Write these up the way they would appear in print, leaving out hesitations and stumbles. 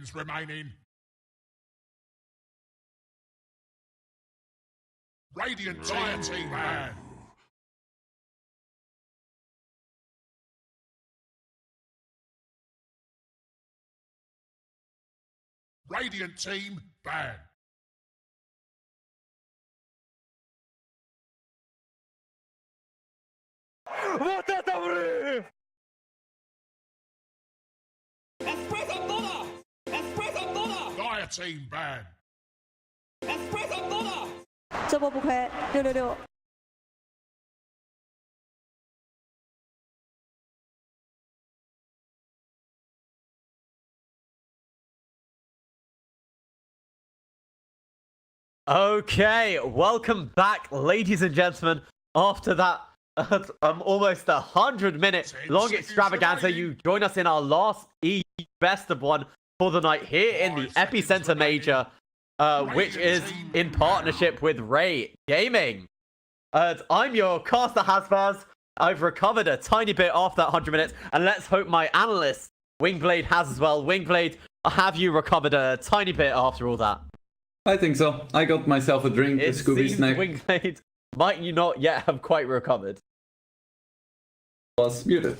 seconds remaining. Radiant team ban. Radiant team ban. Вот это взрыв! Dire team ban. 这波不亏，666。Okay, welcome back, ladies and gentlemen. After that, almost 100-minute long extravaganza, you join us in our last best of one for the night here in the Epicenter Major, which is in partnership with Ray Gaming. I'm your caster Hasbaz. I've recovered a tiny bit after that 100 minutes, and let's hope my analyst Wingblade has as well. Wingblade, have you recovered a tiny bit after all that? I think so. I got myself a drink, a Scooby snack. Wingblade, might you not yet have quite recovered? Was muted.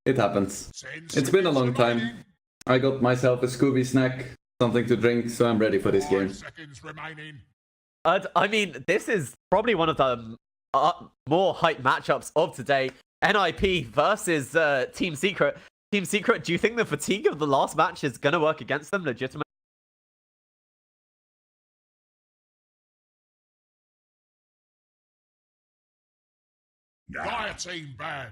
It happens. It's been a long time. I got myself a Scooby snack, something to drink, so I'm ready for this game. I mean, this is probably one of the more hype matchups of today. NIP versus Team Secret. Team Secret, do you think the fatigue of the last match is going to work against them legitimately? Dire team ban.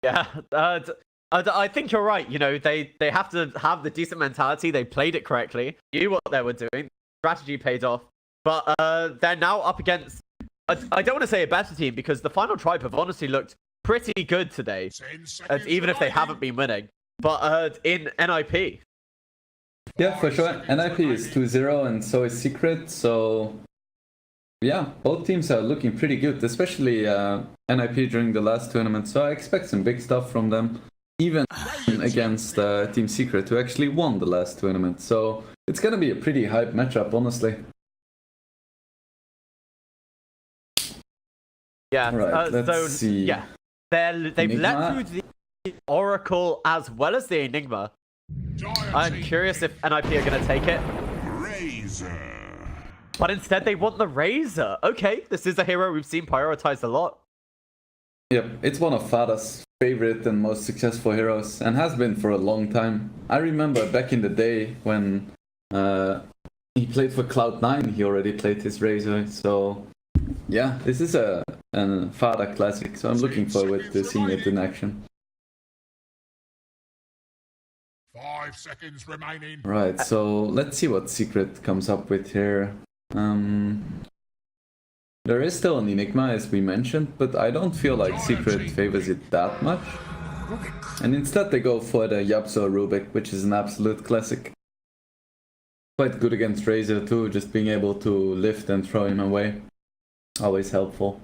Yeah, I think you're right. You know, they have to have the decent mentality. They played it correctly, knew what they were doing. Strategy paid off. But they're now up against, I don't want to say a better team, because the Final Tribe have honestly looked pretty good today, even if they haven't been winning. But in NIP. Yeah, for sure. NIP is 2-0 and so is Secret, so yeah, both teams are looking pretty good, especially NIP during the last tournament, so I expect some big stuff from them, even against Team Secret, who actually won the last tournament, so it's gonna be a pretty hype matchup, honestly. Yeah, right, let's see. Yeah, they've let through the Oracle as well as the Enigma. I'm curious if NIP are going to take it. Razor. But instead they want the Razor. Okay, this is a hero we've seen prioritized a lot. Yep, it's one of Fada's favorite and most successful heroes, and has been for a long time. I remember back in the day when he played for Cloud9, he already played his Razor, so yeah, this is a Fada classic, so I'm looking forward to seeing it in action. 5 seconds remaining. Right, so let's see what Secret comes up with here. There is still an Enigma, as we mentioned, but I don't feel like Secret favors it that much. And instead they go for the Yapso Rubik, which is an absolute classic. Quite good against Razor too, just being able to lift and throw him away. Always helpful.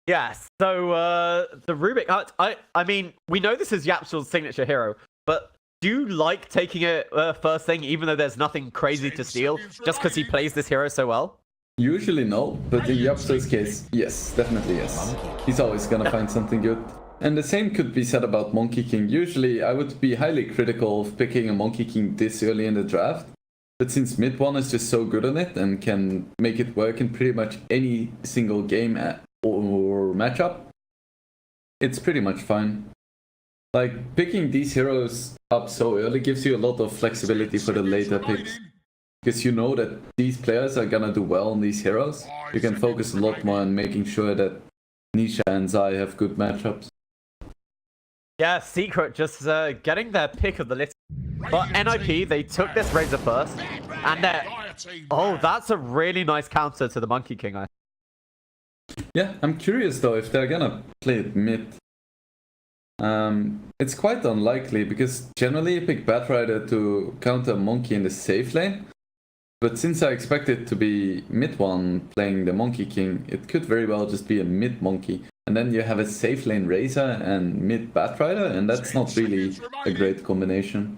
Yeah, so the Rubik, I mean, we know this is Yapso's signature hero, but do you like taking it first thing, even though there's nothing crazy to steal, just because he plays this hero so well? Usually no, but in Yapso's case, yes, definitely yes. He's always gonna find something good. And the same could be said about Monkey King. Usually I would be highly critical of picking a Monkey King this early in the draft, but since mid one is just so good on it and can make it work in pretty much any single game or matchup, it's pretty much fine. Like, picking these heroes up so early gives you a lot of flexibility for the later picks, because you know that these players are gonna do well on these heroes. You can focus a lot more on making sure that Nisha and Zai have good matchups. Yeah, Secret just getting their pick of the list. But NIP, they took this Razor first, and they're... Oh, that's a really nice counter to the Monkey King, I think. Yeah, I'm curious though if they're gonna play it mid. It's quite unlikely, because generally you pick Batrider to counter Monkey in the safe lane, But since I expect it to be mid one playing the Monkey King, it could very well just be a mid Monkey. And then you have a safe lane Razor and mid Batrider, and that's not really a great combination.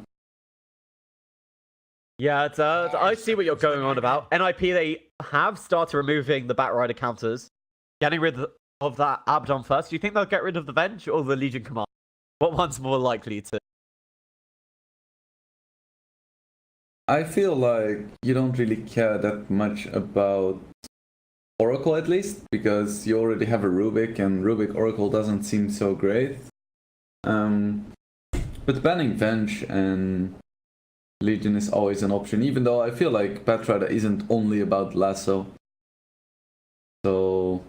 Yeah, I see what you're going on about. NIP, they have started removing the Batrider counters, getting rid of that Abaddon first. Do you think they'll get rid of the Venge or the Legion Command? What one's more likely to? I feel like you don't really care that much about Oracle, at least, because you already have a Rubik, and Rubik Oracle doesn't seem so great. But banning Venge and Legion is always an option, even though I feel like Batrider isn't only about Lasso. So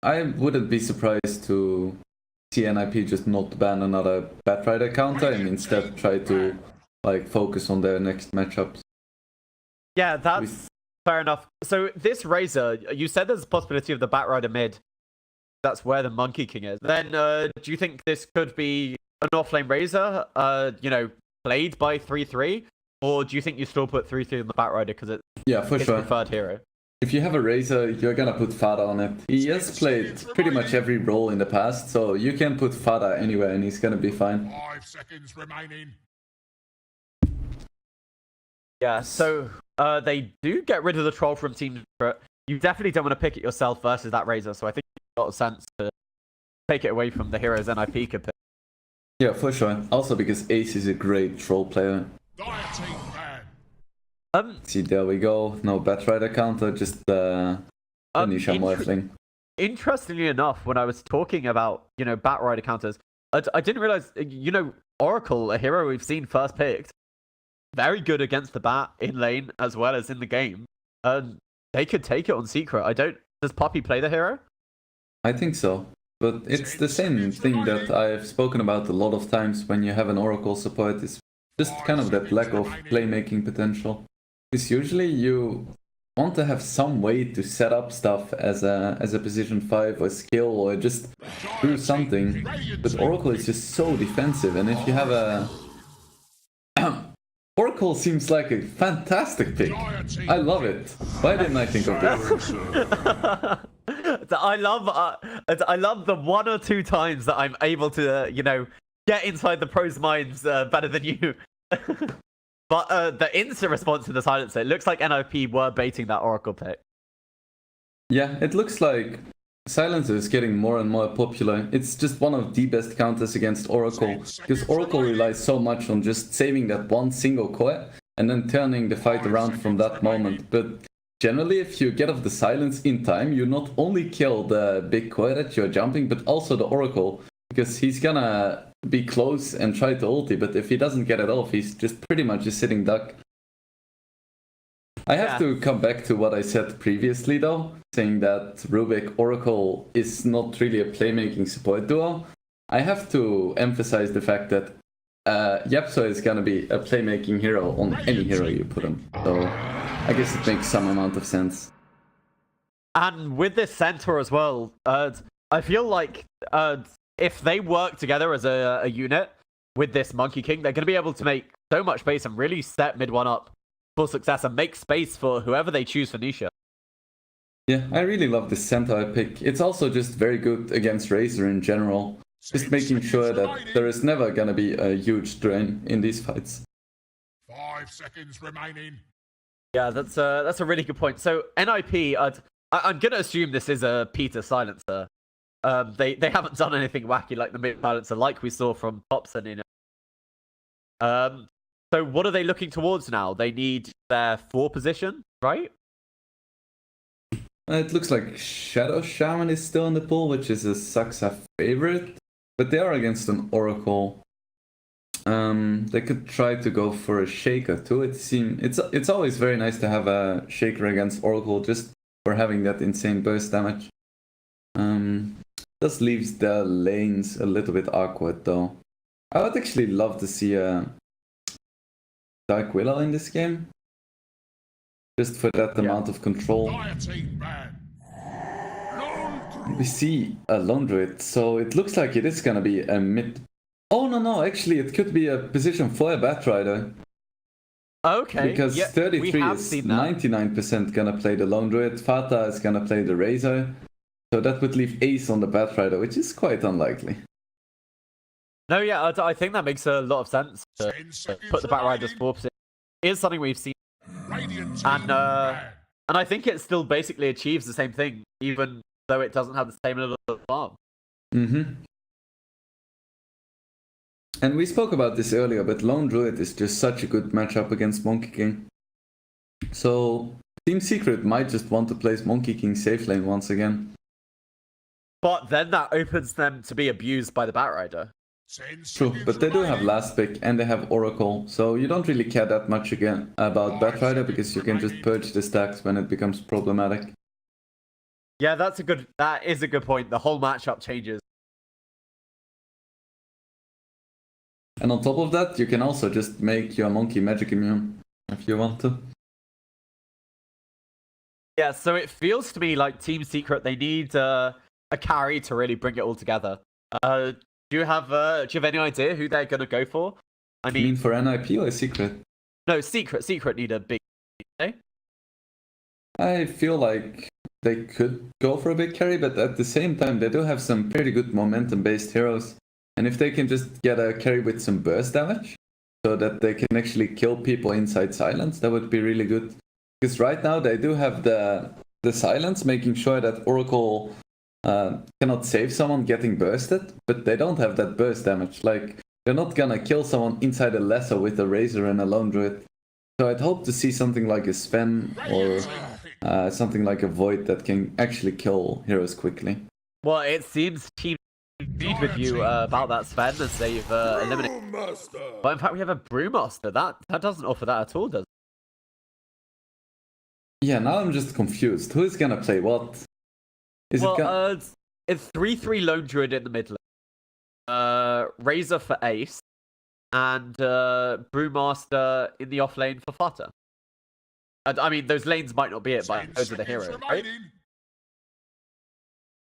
I wouldn't be surprised to see NIP just not ban another Batrider counter and instead try to like focus on their next matchups. Yeah, that's fair enough. So this Razor, you said there's a possibility of the Batrider mid. That's where the Monkey King is. Then do you think this could be an offlane Razor, played by 3-3? Or do you think you still put 3-3 on the Batrider because it's sure. preferred hero? If you have a Razor, you're gonna put Fada on it. He has played pretty much every role in the past, so you can put Fada anywhere and he's gonna be fine. 5 seconds remaining. Yeah, so they do get rid of the troll from Team Secret. You definitely don't want to pick it yourself versus that Razor, so I think it makes a lot of sense to take it away from the heroes NIP could pick. Yeah, for sure. Also because Ace is a great troll player. Dieting ban. See, there we go. No Batrider counter, just Nisha Morphling. Interestingly enough, when I was talking about, Batrider counters, I didn't realize, Oracle, a hero we've seen first picked, very good against the Bat in lane as well as in the game. They could take it on Secret. Does Poppy play the hero? I think so. But it's the same thing that I've spoken about a lot of times when you have an Oracle support. It's just kind of that lack of playmaking potential. Because usually you want to have some way to set up stuff as a position 5 or skill or just do something. But Oracle is just so defensive, and if you have a... Oracle seems like a fantastic pick. I love it. Why didn't I think of this? I love the 1 or 2 times that I'm able to, get inside the pros' minds better than you. But the instant response to the silencer, it looks like NIP were baiting that Oracle pick. Yeah, it looks like Silencer is getting more and more popular. It's just one of the best counters against Oracle, because Oracle relies so much on just saving that one single core and then turning the fight around from that moment. But generally, if you get off the silence in time, you not only kill the big core that you're jumping, but also the Oracle, because he's gonna be close and try to ulti, but if he doesn't get it off, he's just pretty much a sitting duck. I have to come back to what I said previously though, saying that Rubik Oracle is not really a playmaking support duo. I have to emphasize the fact that Yapso is gonna be a playmaking hero on any hero you put him, so I guess it makes some amount of sense. And with this centaur as well, I feel like if they work together as a unit with this Monkey King, they're going to be able to make so much space and really set mid one up for success and make space for whoever they choose for Nisha. Yeah, I really love this centaur pick. It's also just very good against Razor in general. Just making sure that there is never going to be a huge drain in these fights. 5 seconds remaining. Yeah, that's a really good point. So NIP, I'm going to assume this is a Peter silencer. They haven't done anything wacky like the mid silencer, like we saw from Thompson. So what are they looking towards now? They need their 4 position, right? It looks like Shadow Shaman is still in the pool, which is a Saxa favorite, but they are against an Oracle. They could try to go for a Shaker too. It's always very nice to have a Shaker against Oracle just for having that insane burst damage. This leaves the lanes a little bit awkward though. I would actually love to see a Dark Willow in this game. Just for that amount of control. We see a Lone Druid, so it looks like it is gonna be a mid... Oh no, actually it could be a position for a Batrider. Okay. Because yeah, 33 have is seen that. 99% gonna play the Lone Druid, Fata is gonna play the Razor, so that would leave Ace on the Batrider, which is quite unlikely. No, yeah, I think that makes a lot of sense to 10 seconds put the Batriders remaining. 4%. It is something we've seen, Radiant team and ban. I think it still basically achieves the same thing, even though it doesn't have the same level of farm. Mm-hmm. And we spoke about this earlier, but Lone Druid is just such a good matchup against Monkey King. So Team Secret might just want to place Monkey King safe lane once again. But then that opens them to be abused by the Batrider. 10 True, seconds but they do have remaining. last pick and they have Oracle, so you don't really care that much again about Batrider because you can just purge the stacks when it becomes problematic. Yeah, that is a good point. The whole matchup changes. And on top of that, you can also just make your Monkey magic immune if you want to. Yeah, so it feels to me like Team Secret, they need a carry to really bring it all together. Do you have any idea who they're gonna go for? I You mean mean, for NIP or Secret? no, Secret need a big. Eh? I feel like they could go for a big carry, but at the same time, they do have some pretty good momentum-based heroes. And if they can just get a carry with some burst damage, so that they can actually kill people inside silence, that would be really good. Because right now they do have the silence, making sure that Oracle cannot save someone getting bursted, but they don't have that burst damage. Like, they're not gonna kill someone inside a Lesser with a Razor and a Lone Druid. So I'd hope to see something like a Sven or something like a Void that can actually kill heroes quickly. Well, it seems Team agreed with you about that Sven as they've eliminated. But in fact, we have a Brewmaster. That doesn't offer that at all, does it? Yeah, now I'm just confused. Who's gonna play what? Well, it's 3/3 Lone Druid in the mid lane. Razor for Ace, and Brewmaster in the off lane for Flutter. I mean, those lanes might not be it, but 10 those are the seconds heroes, right? remaining.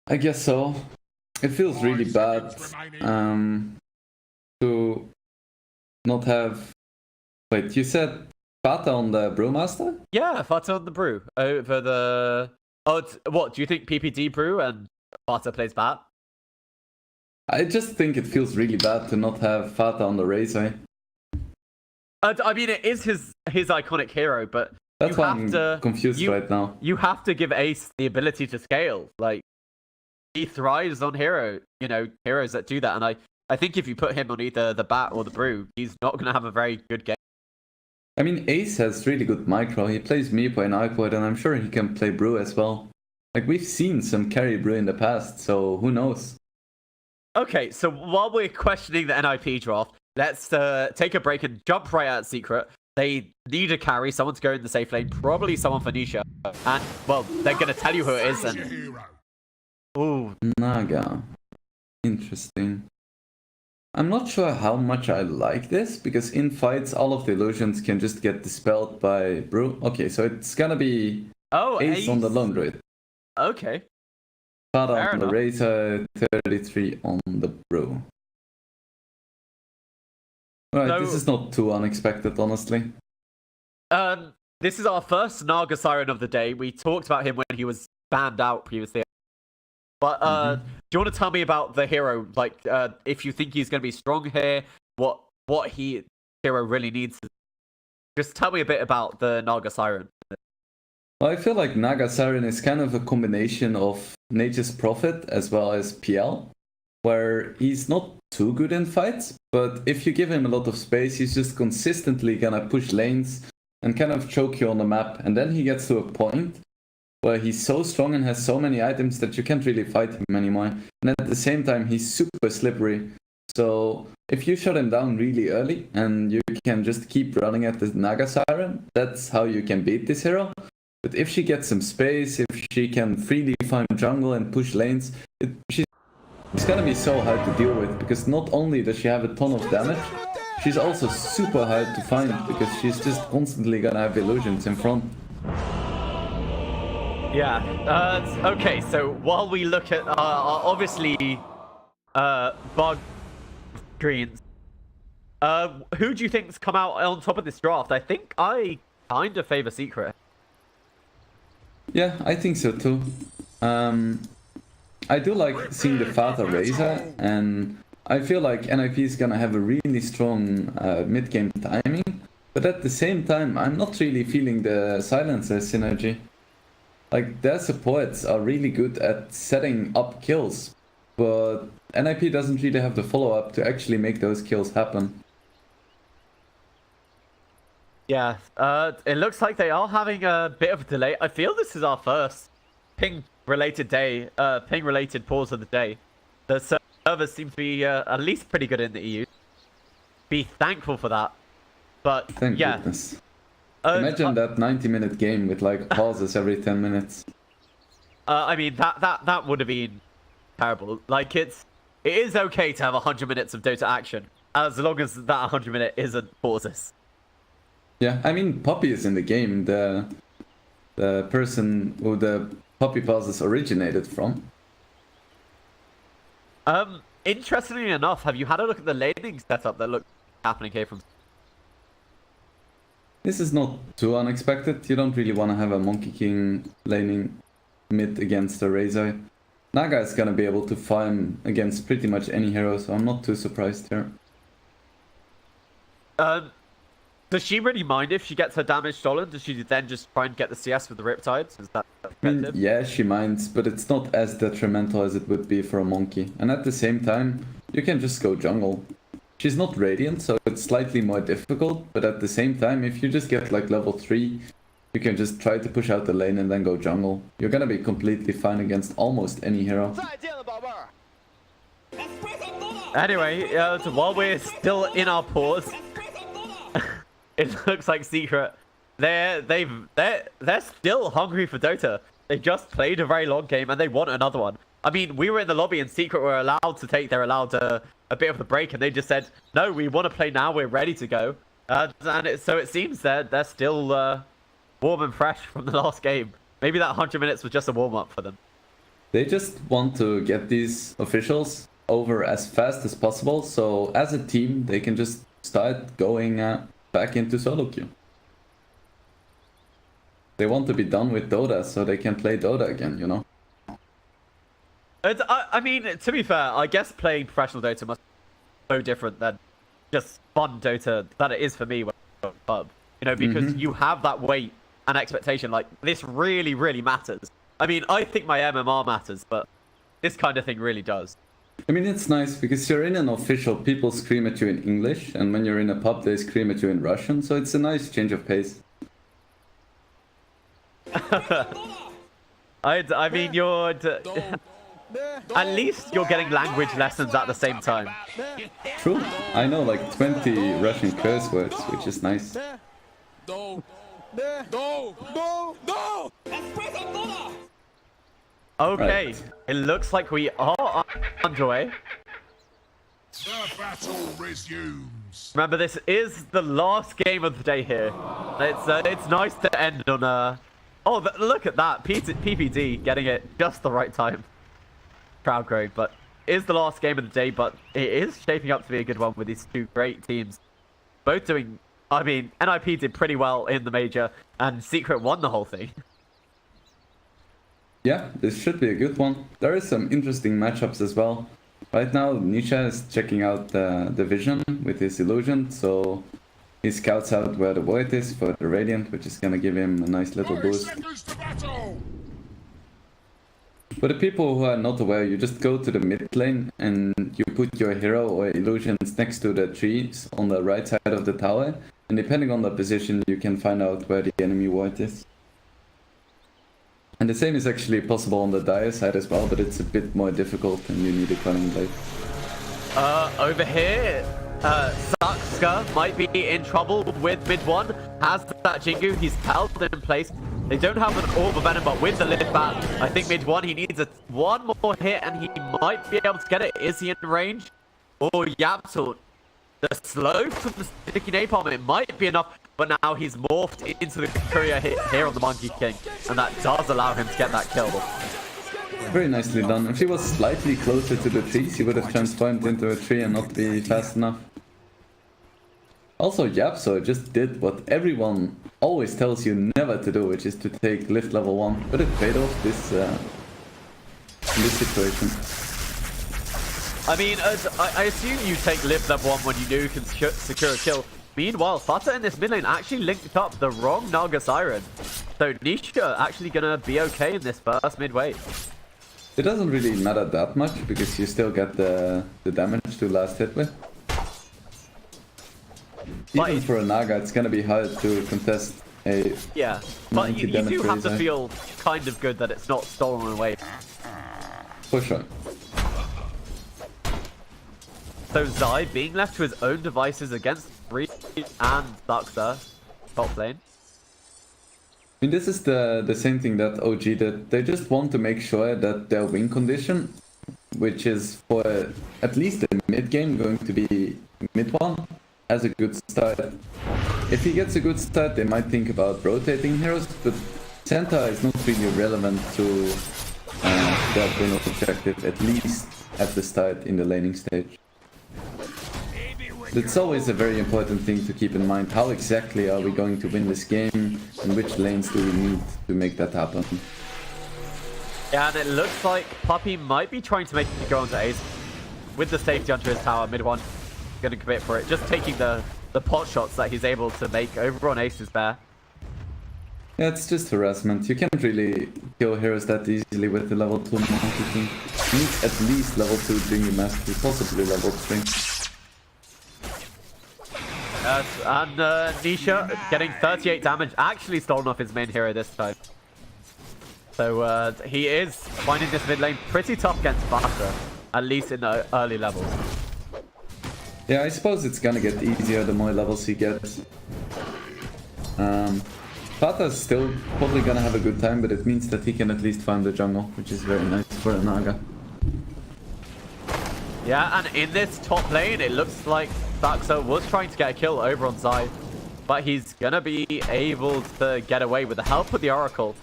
I guess so. It feels really 5 bad seconds remaining. to not have. Wait, you said Fata on the Brewmaster? Yeah, Flutter on the Brew over the. Oh, what do you think? PPD Brew and Flutter plays Bat? I just think it feels really bad to not have Fata on the Razor. I mean, it is his iconic hero, but That's you why have I'm to, confused right now. You have to give Ace the ability to scale. Like, he thrives on heroes that do that. And I think if you put him on either the Bat or the Brew, he's not going to have a very good game. I mean, Ace has really good micro. He plays Meepo and iPod, and I'm sure he can play Brew as well. Like, we've seen some carry Brew in the past, so who knows? Okay, so while we're questioning the NIP draft, let's take a break and jump right at Secret. They need a carry, someone to go in the safe lane, probably someone for Nisha. And, well, they're going to tell you who it is. Choose your And hero. ooh, Naga. Interesting. I'm not sure how much I like this, because in fights, all of the illusions can just get dispelled by Brew. Okay, so it's gonna be Ace on the Lone Druid. Okay. Fata Fair on the enough. Razor, 33 on the Brew. Right, So- this is not too unexpected, honestly. This is our first Naga Siren of the day. We talked about him when he was banned out previously. But do you want to tell me about the hero? Like, if you think he's going to be strong here, what hero really needs? Just tell me a bit about the Naga Siren. Well, I feel like Naga Siren is kind of a combination of Nature's Prophet as well as PL, where he's not too good in fights, but if you give him a lot of space, he's just consistently gonna push lanes and kind of choke you on the map, and then he gets to a point where he's so strong and has so many items that you can't really fight him anymore. And at the same time, he's super slippery. So if you shut him down really early and you can just keep running at the Naga Siren, that's how you can beat this hero. But if she gets some space, if she can freely farm jungle and push lanes, she's gonna be so hard to deal with, because not only does she have a ton of damage, she's also super hard to find, because she's just constantly gonna have illusions in front. Yeah. Okay. So while we look at obviously bug screens, Who do you think's come out on top of this draft? I think I kind of favor Secret. Yeah, I think so too. I do like seeing the Father Razor, and I feel like NIP is gonna have a really strong mid-game timing, but at the same time, I'm not really feeling the Silencer synergy. Like, their supports are really good at setting up kills, but NIP doesn't really have the follow-up to actually make those kills happen. Yeah, it looks like they are having a bit of a delay. I feel this is our first ping-related pause of the day. The servers seem to be at least pretty good in the EU. Be thankful for that. But Thank yeah. goodness. Imagine that 90-minute game with like pauses every 10 minutes. I mean, that would have been terrible. Like, it is okay to have 100 minutes of Dota action, as long as that 100-minute isn't pauses. Yeah, I mean, Poppy is in the game, the person who the Poppy pauses originated from. Interestingly enough, have you had a look at the laning setup that looks happening here from... This is not too unexpected. You don't really want to have a Monkey King laning mid against a Razor. Naga is gonna be able to farm against pretty much any hero, so I'm not too surprised here. Does she really mind if she gets her damage stolen? Does she then just try and get the CS with the Riptides? Is that effective? Yeah, she minds, but it's not as detrimental as it would be for a Monkey. And at the same time, you can just go jungle. She's not Radiant, so it's slightly more difficult, but at the same time, if you just get like level 3, you can just try to push out the lane and then go jungle. You're gonna be completely fine against almost any hero. Anyway, while we're still in our pause, it looks like Secret, they're still hungry for Dota. They just played a very long game and they want another one. I mean, we were in the lobby and Secret were allowed to take their a bit of a break, and they just said, no, we want to play now, we're ready to go. So it seems they're still warm and fresh from the last game. Maybe that 100 minutes was just a warm-up for them. They just want to get these officials over as fast as possible, so as a team, they can just start going back into solo queue. They want to be done with Dota so they can play Dota again, you know? I mean, to be fair, I guess playing professional Dota must be so different than just fun Dota that it is for me when I go to the pub. You know, because you have that weight and expectation. Like, this really, really matters. I mean, I think my MMR matters, but this kind of thing really does. I mean, it's nice because you're in an official, people scream at you in English, and when you're in a pub, they scream at you in Russian, so it's a nice change of pace. I mean, you're... At least you're getting language lessons at the same time. True. I know like 20 Russian curse words, which is nice. Okay, Right. It looks like we are underway. The battle resumes. Remember, this is the last game of the day here. It's nice to end on a... Oh, look at that. PPD getting it just the right time. Crowd growing, but it is the last game of the day, but it is shaping up to be a good one with these two great teams. Both doing... I mean, NIP did pretty well in the major, and Secret won the whole thing. Yeah, this should be a good one. There is some interesting matchups as well. Right now, Nisha is checking out the vision with his illusion, so he scouts out where the void is for the Radiant, which is gonna give him a nice little 30 boost. seconds to battle. For the people who are not aware, you just go to the mid lane and you put your hero or illusions next to the trees on the right side of the tower, and depending on the position, you can find out where the enemy ward is. And the same is actually possible on the Dire side as well, but it's a bit more difficult and you need a Cunning Blade. Over here, Sakska might be in trouble with mid one. Has that Jingu, he's held in place. They don't have an Orb of Venom, but with the lift back, I think mid one, he needs one more hit and he might be able to get it. Is he in range? Oh, Yapsul. The slow from the sticky napalm, it might be enough, but now he's morphed into the courier hit here on the Monkey King, and that does allow him to get that kill. Very nicely done. If he was slightly closer to the trees, he would have transformed into a tree and not be fast enough. Also, Yapso just did what everyone always tells you never to do, which is to take lift level 1. But it paid off this in this situation. I mean, I assume you take lift level 1 when you do can secure a kill. Meanwhile, Fata in this mid lane actually linked up the wrong Naga Siren. So Nisha actually gonna be okay in this first mid wave. It doesn't really matter that much because you still get the damage to last hit with. Even for a Naga, it's gonna be hard to contest a yeah, but you do have to Razor. feel kind of good that it's not stolen away. For sure. So Zai being left to his own devices against Reed and Daxa, top lane. I mean, this is the same thing that OG did. They just want to make sure that their win condition, which is for at least the mid game going to be mid one, has a good start. If he gets a good start, they might think about rotating heroes, but Santa is not really relevant to their win objective, at least at the start in the laning stage. It's always a very important thing to keep in mind. How exactly are we going to win this game, and which lanes do we need to make that happen? Yeah, and it looks like Puppy might be trying to make it go onto Ace. With the safety onto his tower, mid one, gonna commit for it. Just taking the pot shots that he's able to make over on Ace's bear. Yeah, it's just harassment. You can't really kill heroes that easily with the level 2 Monkey King. You need at least level 2 Junior Mastery, possibly level 3. And Nisha getting 38 damage, actually stolen off his main hero this time. So he is finding this mid lane pretty tough against Fata, at least in the early levels. Yeah, I suppose it's gonna get easier the more levels he gets. Fata's still probably gonna have a good time, but it means that he can at least farm the jungle, which is very nice for a Naga. Yeah, and in this top lane, it looks like Daxa was trying to get a kill over on Zai, but he's gonna be able to get away with the help of the Oracle.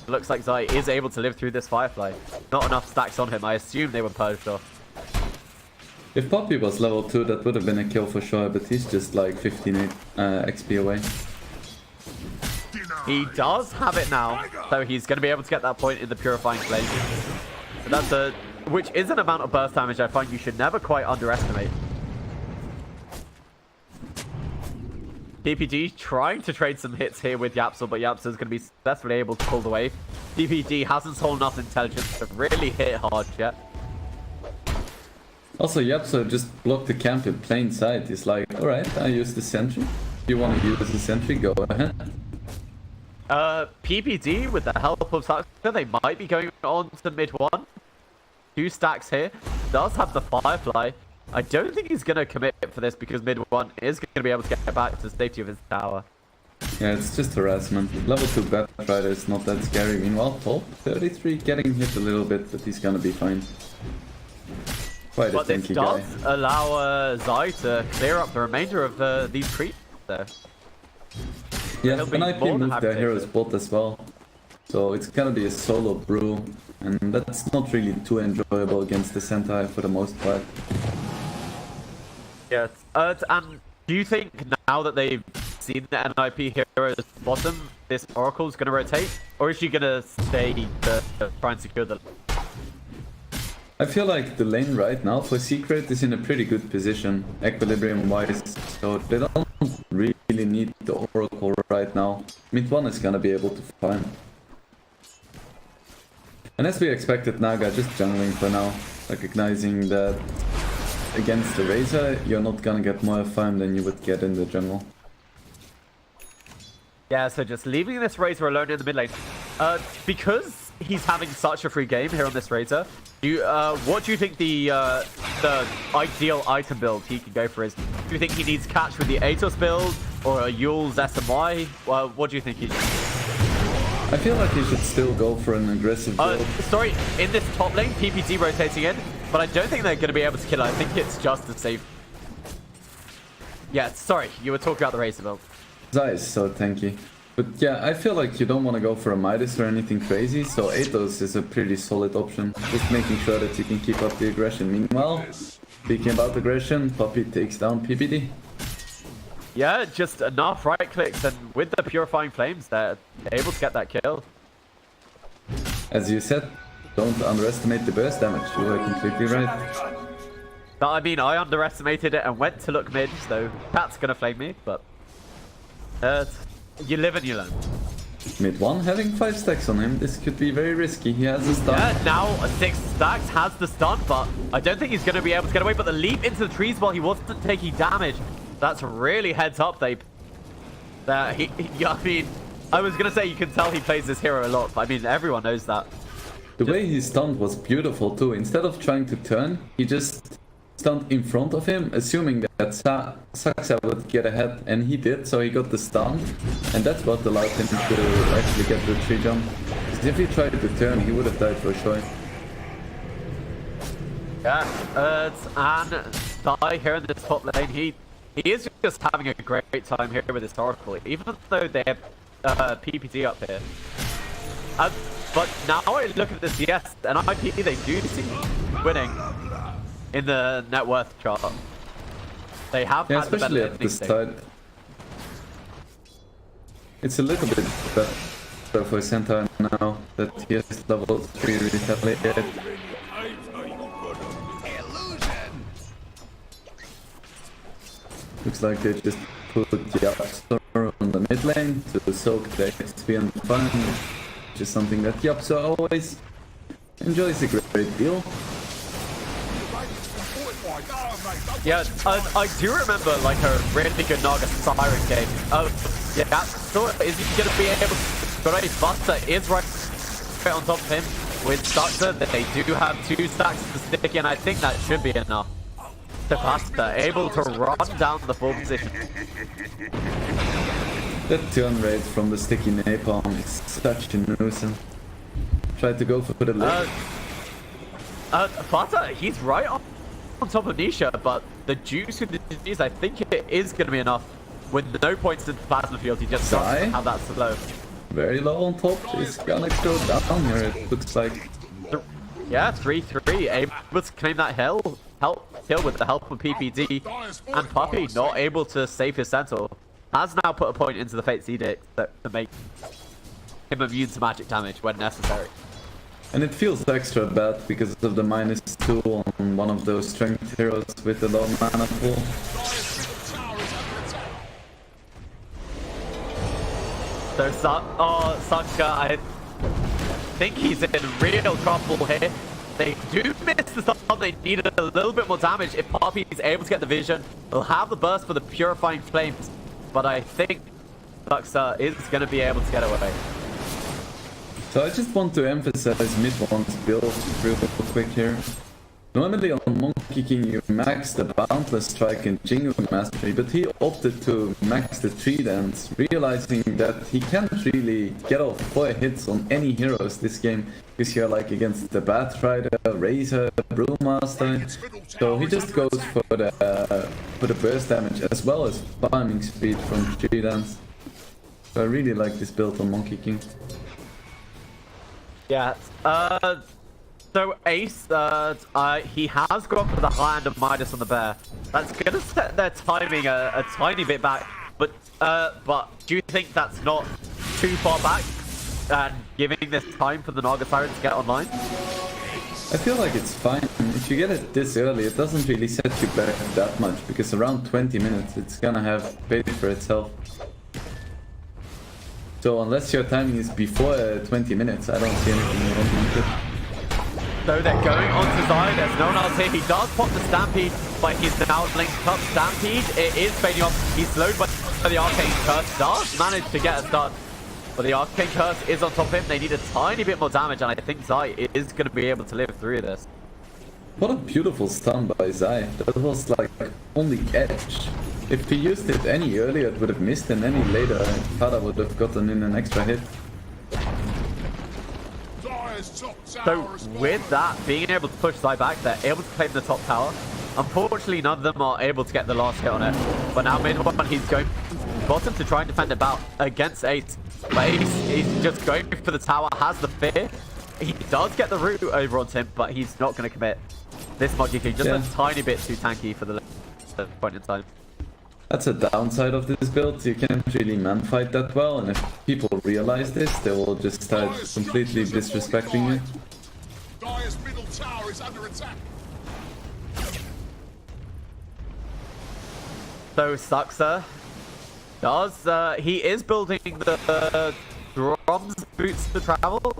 It looks like Zai is able to live through this Firefly. Not enough stacks on him. I assume they were purged off. If Poppy was level 2, that would have been a kill for sure, but he's just like 15 XP away. He does have it now, so he's going to be able to get that point in the Purifying Flame. So that's which is an amount of burst damage I find you should never quite underestimate. DPG trying to trade some hits here with Yapso, but Yapso is going to be successfully able to pull the wave. DPG hasn't sold enough intelligence to really hit hard yet. Also, Yapso just blocked the camp in plain sight. He's like, alright, I use the sentry. If you want to use the sentry, go ahead. PPD, with the help of Saxo, they might be going on to mid one. 2 stacks here. Does have the Firefly. I don't think he's going to commit for this because mid one is going to be able to get back to the safety of his tower. Yeah, it's just harassment. Level 2 Batrider is not that scary. Meanwhile, top 33 getting hit a little bit, but he's gonna be fine. Quite a But this tanky does guy. allow Zai to clear up the remainder of these creeps there. Yeah, He'll be and IP more than moved happy their to hero's take it. bot as well. So it's gonna be a solo brew, and that's not really too enjoyable against the Sentai for the most part. Yes. And do you think now that they've seen the NIP hero's bottom, this Oracle's going to rotate? Or is she going to stay to try and secure the... I feel like the lane right now for Secret is in a pretty good position, equilibrium-wise, so they don't really need the Oracle right now. Mid 1 is gonna be able to farm. And as we expected, Naga just jungling for now, recognizing that against the Razor, you're not gonna get more farm than you would get in the jungle. Yeah, so just leaving this Razor alone in the mid lane. Because he's having such a free game here on this Razor, what do you think the ideal item build he can go for is? Do you think he needs catch with the Atos build or a Yule's SMY? What do you think he should? I feel like he should still go for an aggressive build. Sorry, in this top lane, PPT rotating in, but I don't think they're going to be able to kill it. I think it's just a safe. Yeah, sorry, you were talking about the Razor build. Zai is so tanky. But yeah, I feel like you don't want to go for a Midas or anything crazy, so Atos is a pretty solid option. Just making sure that you can keep up the aggression. Meanwhile, speaking about aggression, Puppy takes down PPD. Yeah, just enough right clicks, and with the Purifying Flames, they're able to get that kill. As you said, don't underestimate the burst damage. You are completely right. But I mean, I underestimated it and went to look mid, so that's gonna flame me, but you live and you learn. Mid 1 having 5 stacks on him, this could be very risky. He has a stun. Yeah, now 6 stacks, has the stun, but I don't think he's gonna be able to get away. But the leap into the trees while he wasn't taking damage, that's really heads up. I mean, I was gonna say you can tell he plays this hero a lot, but I mean, everyone knows that. The way he stunned was beautiful too. Instead of trying to turn, he just stunned in front of him, assuming that Saksa would get ahead, and he did, so he got the stun, and that's what allowed him to actually get the tree jump. Because if he tried to turn, he would have died for sure. Yeah, and Die here in this top lane, he is just having a great time here with his Oracle, even though they have PPT up here. But now I look at this, yes, and IP they do seem winning in the net worth chart. They have had especially the at the start. It's a little bit better for Centaur now that he has level 3 retaliated. Looks like they just put the Yapsor on the mid lane to soak the XP and fun, which is something that Yapsor always enjoys a great deal. Yeah, I do remember like a really good Naga Siren game. Yeah, so is he going to be able to... But Buster is right on top of him with Buster. They do have 2 stacks to stick in. I think that should be enough. The Buster able to run down the full position. That turn rate from the sticky napalm is such a nuisance. Tried to go for the lift. Buster, he's right on top of Nisha, but the juice with the disease, I think it is going to be enough. With no points in the plasma field, he just doesn't have that slow. Very low on top. He's gonna go down here, it looks like. Yeah, 3-3, able to claim that kill with the help of PPD, and Puppy not able to save his Centaur. Has now put a point into the Fate's Edict to make him immune to magic damage when necessary. And it feels extra bad because of the -2 on one of those strength heroes with the low mana pool. So Sanka, I think he's in real trouble here. They do miss the stun, they needed a little bit more damage. If Poppy is able to get the vision, he'll have the burst for the Purifying Flames. But I think Luxa is going to be able to get away. So I just want to emphasize mid one's build real quick here. Normally on Monkey King you max the Boundless Strike and Jingle Mastery, but he opted to max the 3 dance, realizing that he can't really get off 4 hits on any heroes this game, because you're like against the Batrider, Razor, Brewmaster, so he just goes for the burst damage as well as farming speed from 3 dance. So I really like this build on Monkey King. Yeah, so Ace, he has gone for the high end of Midas on the bear. That's gonna set their timing a tiny bit back, but do you think that's not too far back and giving this time for the Naga Siren to get online? I feel like it's fine. If you get it this early, it doesn't really set you back that much, because around 20 minutes it's gonna have paid for itself. So unless your timing is before 20 minutes, I don't see anything wrong with it. So they're going onto Zai, there's no one else here. He does pop the Stampede, but he's now linked up. Stampede, it is fading off. He's slowed by the Arcane Curse. Does manage to get a start, but the Arcane Curse is on top of him. They need a tiny bit more damage, and I think Zai is going to be able to live through this. What a beautiful stun by Zai. That was like on the edge. If he used it any earlier, it would have missed, and any later, Kada would have gotten in an extra hit. So with that, being able to push Zai back, they're able to claim the top tower. Unfortunately, none of them are able to get the last hit on it. But now mid one, he's going bottom to try and defend it out against Ace. But he's just going for the tower, has the fear. He does get the root over onto him, but he's not going to commit. This Monkey King just a tiny bit too tanky for the point in time. That's a downside of this build. You can't really man-fight that well, and if people realize this, they will just start completely disrespecting you. Dire's middle tower is under attack. So Suxer does he is building the drums boots to travel,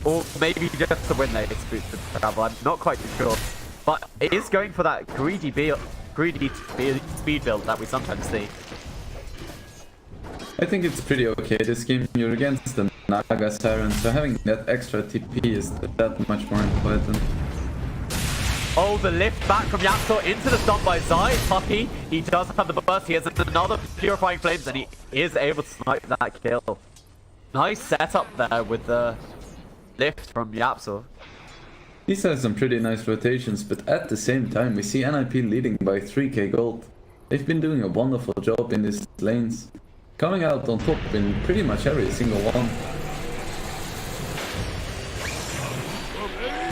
or maybe just the win boots to travel. I'm not quite sure, but it is going for that greedy speed build that we sometimes see. I think it's pretty okay this game. You're against the Naga Siren, so having that extra TP is that much more important. Oh, the lift back from Yapsor into the stun by Zai. Puppy, he does have the burst. He has another Purifying Flames, and he is able to snipe that kill. Nice setup there with the lift from Yapsor. These are some pretty nice rotations, but at the same time, we see NIP leading by 3k gold. They've been doing a wonderful job in these lanes, coming out on top in pretty much every single one.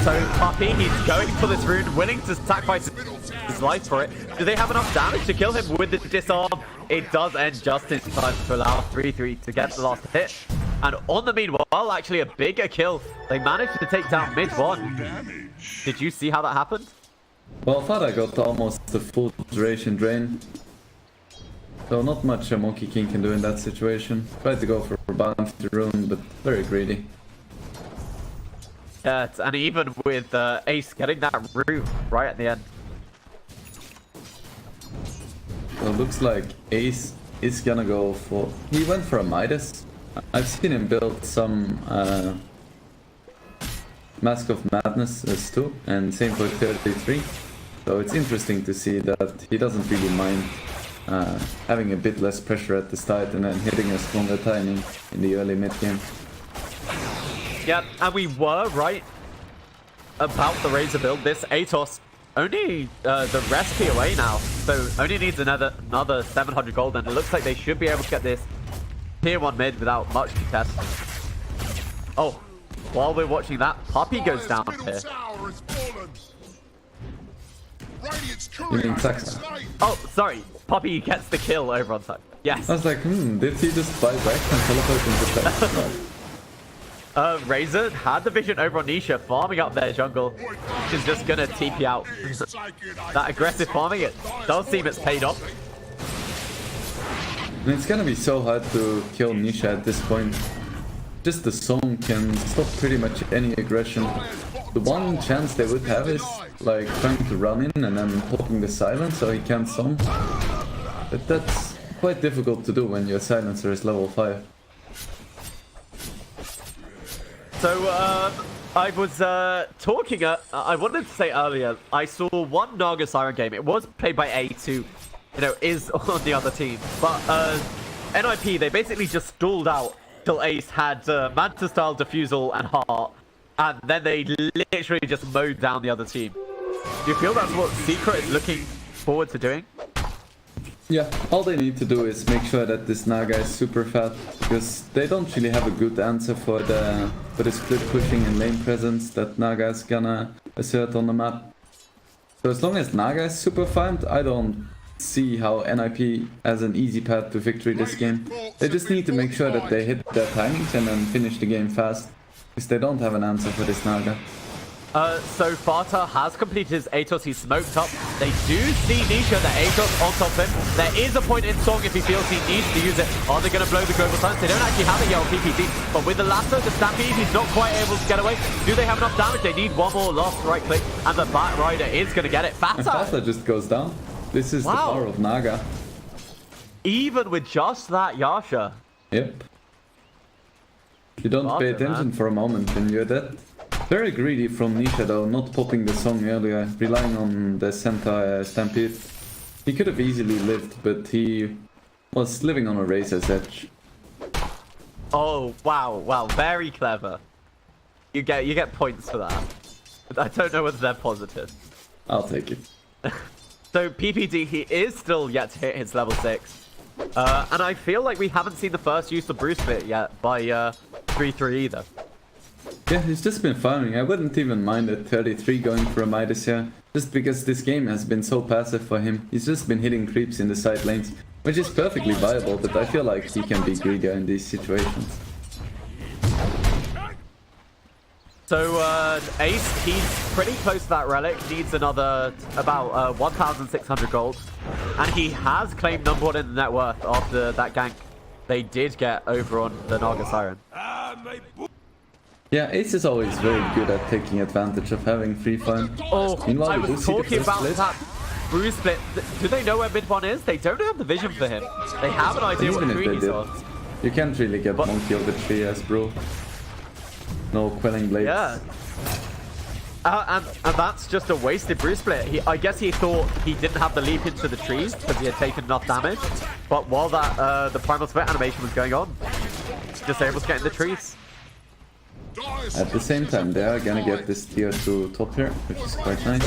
So Puppy, he's going for this rune, willing to sacrifice his life for it. Do they have enough damage to kill him with the disarm? It does end just in time to allow 3-3 to get the last hit. And on the meanwhile, actually a bigger kill. They managed to take down mid one. Did you see how that happened? Well, Fada got almost the full duration drain. So not much a Monkey King can do in that situation. Tried to go for a bounty rune, but very greedy. Yeah, and even with Ace getting that root right at the end. Well, looks like Ace is gonna go for... He went for a Midas. I've seen him build some Mask of Madness as too, and same for 33. So it's interesting to see that he doesn't really mind having a bit less pressure at the start and then hitting a stronger timing in the early mid game. Yeah, and we were right about the Razor build. This Atos only the recipe away now, so only needs another 700 gold, and it looks like they should be able to get this tier 1 mid without much contest. Oh, while we're watching that, Puppy goes down here. You mean Saxa? Oh, sorry, Puppy gets the kill over on side. Yes. I was like, did he just buy back and teleport into that? Razor had the vision over on Nisha, farming up their jungle. She's just gonna TP out. That aggressive farming, it does seem it's paid off. And it's gonna be so hard to kill Nisha at this point. Just the song can stop pretty much any aggression. The one chance they would have is like trying to run in and then poking the silence so he can't song. But that's quite difficult to do when your silencer is level 5. So, I was talking, I wanted to say earlier, I saw one Naga Siren game. It was played by A2, you know, is on the other team. But NIP, they basically just stalled out till Ace had Manta-style Diffusal and Heart. And then they literally just mowed down the other team. Do you feel that's what Secret is looking forward to doing? Yeah, all they need to do is make sure that this Naga is super fat, because they don't really have a good answer for the split pushing and lane presence that Naga is gonna assert on the map. So as long as Naga is super farmed, I don't see how NIP has an easy path to victory this game. They just need to make sure that they hit their timings and then finish the game fast, because they don't have an answer for this Naga. So Fata has completed his Atos, he's smoked up. They do see Nisha, the Atos on top of him. There is a point in Song if he feels he needs to use it. Are they going to blow the global silence? They don't actually have it yet on PPT, but with the lasso, the Stampede, he's not quite able to get away. Do they have enough damage? They need one more last right click, and the Bat Rider is going to get it. And Fata just goes down. This is the power of Naga. Even with just that Yasha. Yep. You don't pay attention for a moment and you're dead. Very greedy from Nisha though, not popping the song earlier, relying on the Senta Stampede. He could have easily lived, but he was living on a razor's edge. Oh wow, very clever. You get points for that. But I don't know whether they're positive. I'll take it. So PPD, he is still yet to hit his level 6. And I feel like we haven't seen the first use of Bruce Fit yet by 3-3 either. Yeah, he's just been farming. I wouldn't even mind at 33 going for a Midas here. Just because this game has been so passive for him. He's just been hitting creeps in the side lanes, which is perfectly viable, but I feel like he can be greedier in these situations. So, Ace, he's pretty close to that relic. Needs another about 1,600 gold. And he has claimed number 1 in the net worth after that gank they did get over on the Naga Siren. Yeah, Ace is always very good at taking advantage of having free farm. Oh, Meanwhile, I we do was see the talking first about split. that bruise split. Do they know where mid 1 is? They don't have the vision for him. They have an idea what Even if tree they he's did, on. you can't really get But- Monkey over tree as bro. No quelling blades. Yeah. And that's just a wasted bruise split. I guess he thought he didn't have the leap into the trees because he had taken enough damage. But while that the primal split animation was going on, just able to get in the trees. At the same time, they are gonna get this tier 2 top here, which is quite nice.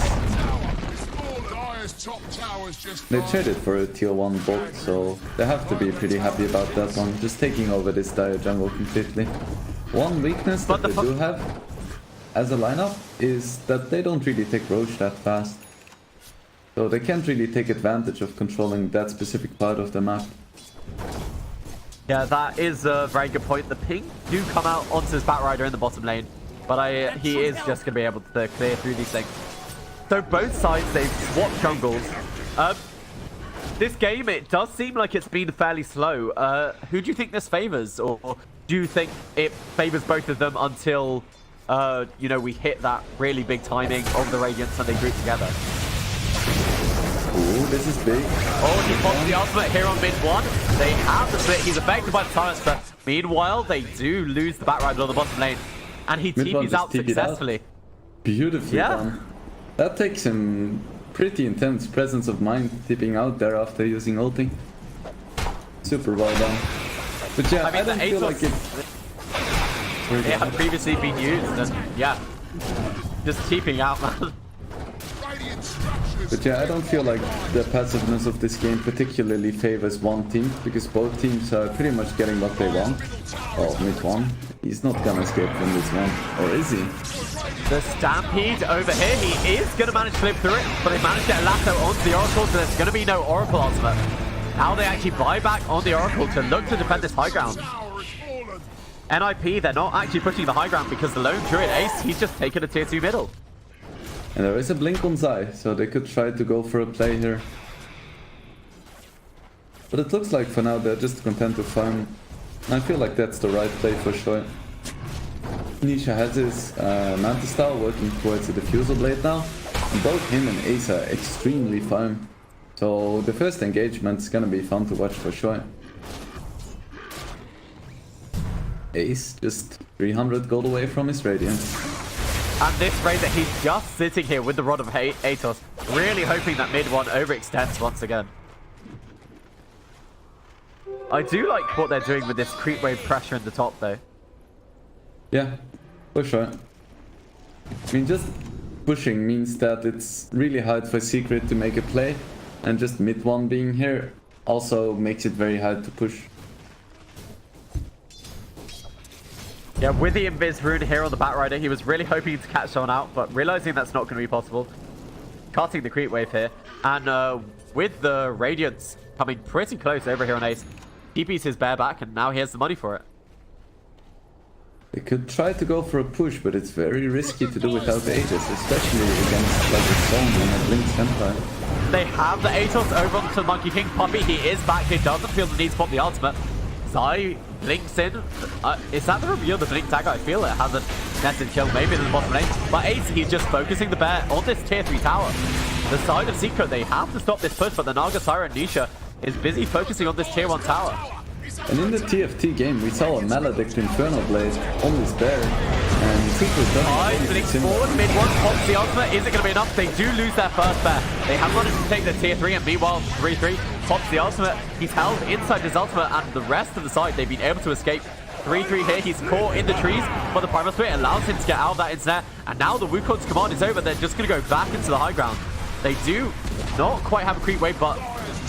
Dire's top tower's just They traded for a tier 1 bot, so they have to be pretty happy about that one. Just taking over this dire jungle completely. One weakness But that the they do have as a lineup is that they don't really take Roach that fast. So they can't really take advantage of controlling that specific part of the map. Yeah, that is a very good point. The ping do come out onto his Batrider in the bottom lane, but he is just going to be able to clear through these things. So both sides, they've swapped jungles. This game, it does seem like it's been fairly slow. Who do you think this favors? Or do you think it favors both of them until, you know, we hit that really big timing of the Radiance and they group together? Ooh, this is big. Oh, he pops the ultimate here on mid 1. They have the split. He's affected by the silence, but meanwhile, they do lose the Batrider on the bottom lane. And he Mid one TP's just out TP'd successfully. Beautifully Yeah. done. That takes him pretty intense presence of mind tipping out there after using ulti. Super well done. But yeah, I I, mean, don't the feel Atos, like it... Sorry, it had previously been used, and yeah, just TPing out, man. radiant structures. But yeah, I don't feel like the passiveness of this game particularly favors one team, because both teams are pretty much getting what they want. Oh, mid 1. He's not gonna escape from this one. Or is he? The Stampede over here, he is going to manage to live through it, but they managed to get Lasso onto the Oracle, so there's going to be no Oracle ultimate. Now they actually buy back on the Oracle to look to defend this high ground. Tower has fallen. NIP, they're not actually pushing the high ground because the lone Druid Ace, he's just taken a tier 2 middle. And there is a blink on Zai, so they could try to go for a play here. But it looks like for now they're just content to farm. And I feel like that's the right play for sure. Nisha has his Mantis style working towards the diffusal blade now. And both him and Ace are extremely farm. So the first engagement is gonna be fun to watch for sure. Ace just 300 gold away from his Radiance. And this Razor, he's just sitting here with the Rod of Atos, really hoping that mid 1 overextends once again. I do like what they're doing with this creep wave pressure in the top though. Yeah, for sure. I mean, just pushing means that it's really hard for Secret to make a play, and just mid 1 being here also makes it very hard to push. Yeah, with the Invis rune here on the Batrider, he was really hoping to catch someone out, but realizing that's not going to be possible. Cutting the creep wave here, and with the Radiance coming pretty close over here on Ace, TP's his bear back, and now he has the money for it. They could try to go for a push, but it's very risky to do without Aegis, especially against like a Stone and a Blink Senpai. They have the Atos over onto Monkey King. Puppy, he is back. He doesn't feel the need to pop the ultimate. Zai blinks in. Is that the reveal of the Blink Dagger? I feel it has a netted kill, maybe in the bottom lane. But Ace, he's just focusing the bear on this tier 3 tower. The side of Secret, they have to stop this push, but the Naga Siren Nisha is busy focusing on this tier 1 tower. And in the TFT game, we saw a Maledict Infernal Blade on this bear, and Secret doesn't Blinks forward, mid 1 pops the ultimate. Is it going to be enough? They do lose their first bear. They have managed to take the tier 3, and meanwhile, 3-3 pops the ultimate. He's held inside his ultimate, and the rest of the side, they've been able to escape. 3-3 here, he's caught in the trees, but the Primal Split allows him to get out of that ensnare, and now the Wukong's command is over. They're just going to go back into the high ground. They do not quite have a creep wave, but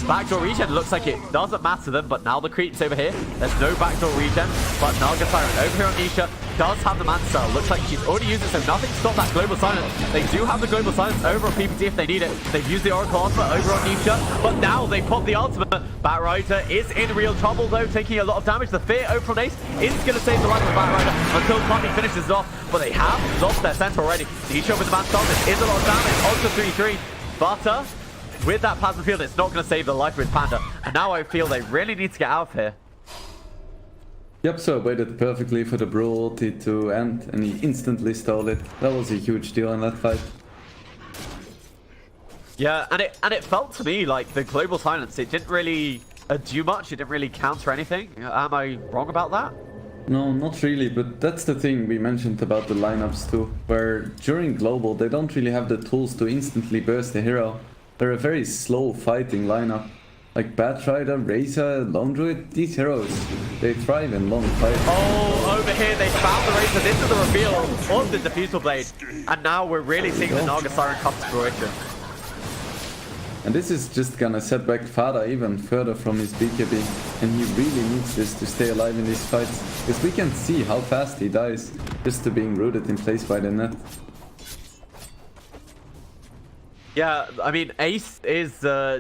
backdoor regen. Looks like it doesn't matter to them, but now the creeps over here. There's no backdoor regen, but Naga Siren over here on Nisha does have the Manta Cell. Looks like she's already used it, so nothing to stop that Global Silence. They do have the Global Silence over on PPT if they need it. They've used the Oracle Ultimate over on Nisha, but now they pop the ultimate. Batrider is in real trouble though, taking a lot of damage. The Fear over from Ace is going to save the life of Batrider until Tommy finishes it off, but they have lost their center already. Nisha with the Manta Cell, this is a lot of damage onto 3-3, but with that Plasma Field, it's not going to save the life with Panda. And now I feel they really need to get out of here. Yep, so I waited perfectly for the Brawl ulti to end, and he instantly stole it. That was a huge deal in that fight. Yeah, and it felt to me like the Global Silence, it didn't really do much. It didn't really counter anything. Am I wrong about that? No, not really, but that's the thing we mentioned about the lineups too, where during Global they don't really have the tools to instantly burst the hero. They're a very slow fighting lineup. Like Batrider, Razor, Lone Druid, these heroes, they thrive in long fights. Oh, over here they found the Razor. This is the reveal of the Diffusal Blade. And now we're really seeing the Naga Siren come to fruition. And this is just gonna set back Fada even further from his BKB. And he really needs this to stay alive in these fights. Because we can see how fast he dies just to being rooted in place by the net. Yeah, I mean, Ace is